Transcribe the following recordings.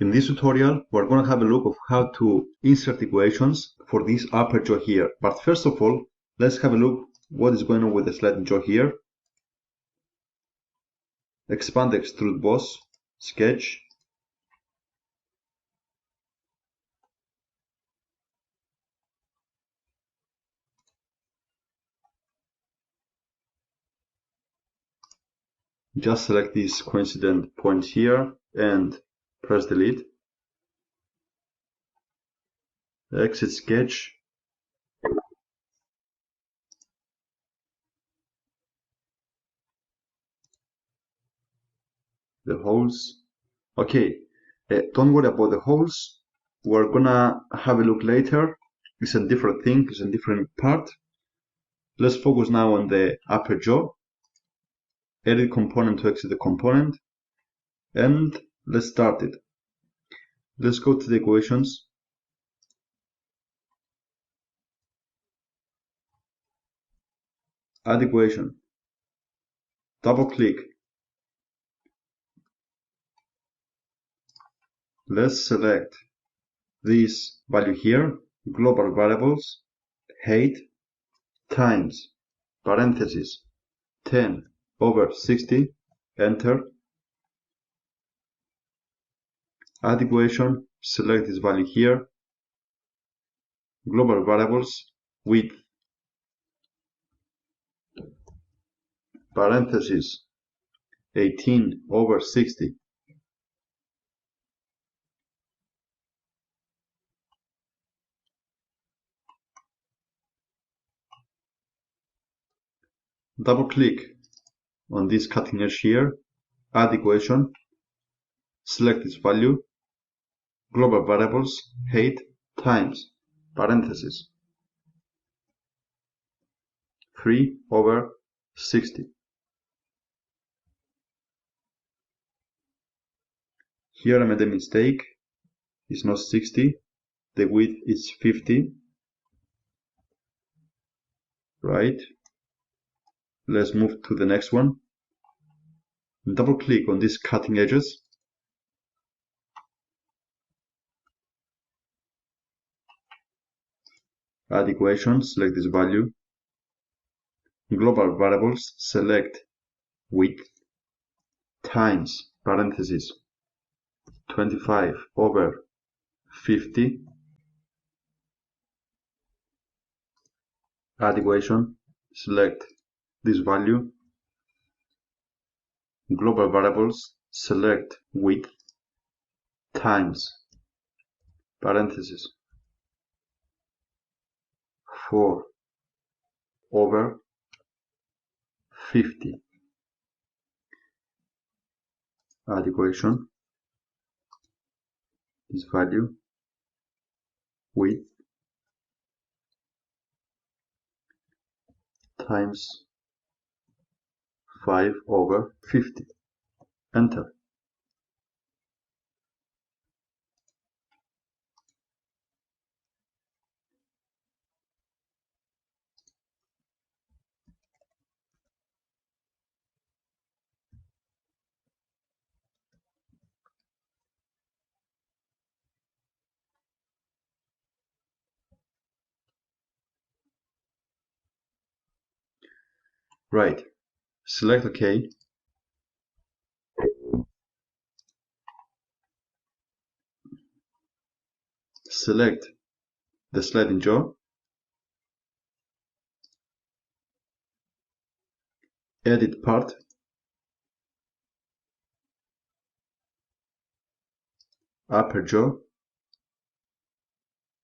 In this tutorial, we're going to have a look of how to insert equations for this upper jaw here. But first of all, let's have a look what is going on with the sliding jaw here. Expand the Extruded Boss, sketch. Just select these coincident points here and press delete. Exit sketch. The holes. Okay, don't worry about the holes. We're gonna have a look later. It's a different thing, it's a different part. Let's focus now on the upper jaw. Edit component to exit the component. And let's start it. Let's go to the equations. Add equation. Double click. Let's select this value here, global variables, height, times, parentheses, 10/60, enter. Add equation, select this value here, global variables, width, parentheses, 18/60. Double click on this cutting edge here, add equation, select this value, global variables, height, times, parentheses, 3/60. Here I made a mistake, it's not 60, the width is 50, right? Let's move to the next one. Double click on these cutting edges. Add equation, select this value. Global variables, select width, times, parentheses, 25/50. Add equation, select this value. Global variables, select width, times, parentheses, 4/50. Add equation, this value, width, times 5/50. Enter. Right. Select OK. Select the sliding jaw. Edit part. Upper jaw.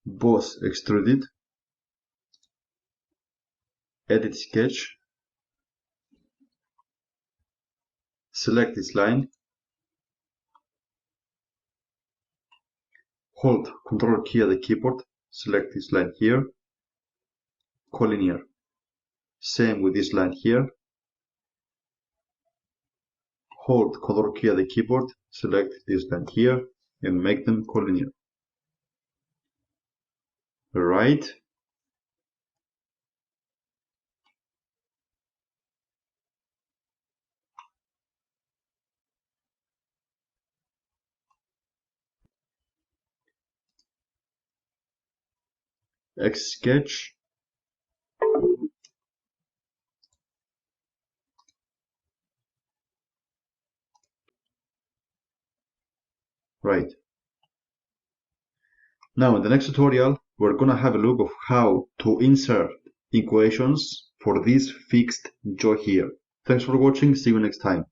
Boss extruded. Edit sketch. Select this line. Hold Ctrl key at the keyboard. Select this line here. Collinear. Same with this line here. Hold Ctrl key at the keyboard. Select this line here and make them collinear. Right. Sketch. Right. Now in the next tutorial, we're gonna have a look of how to insert equations for this fixed jaw here. Thanks for watching, see you next time.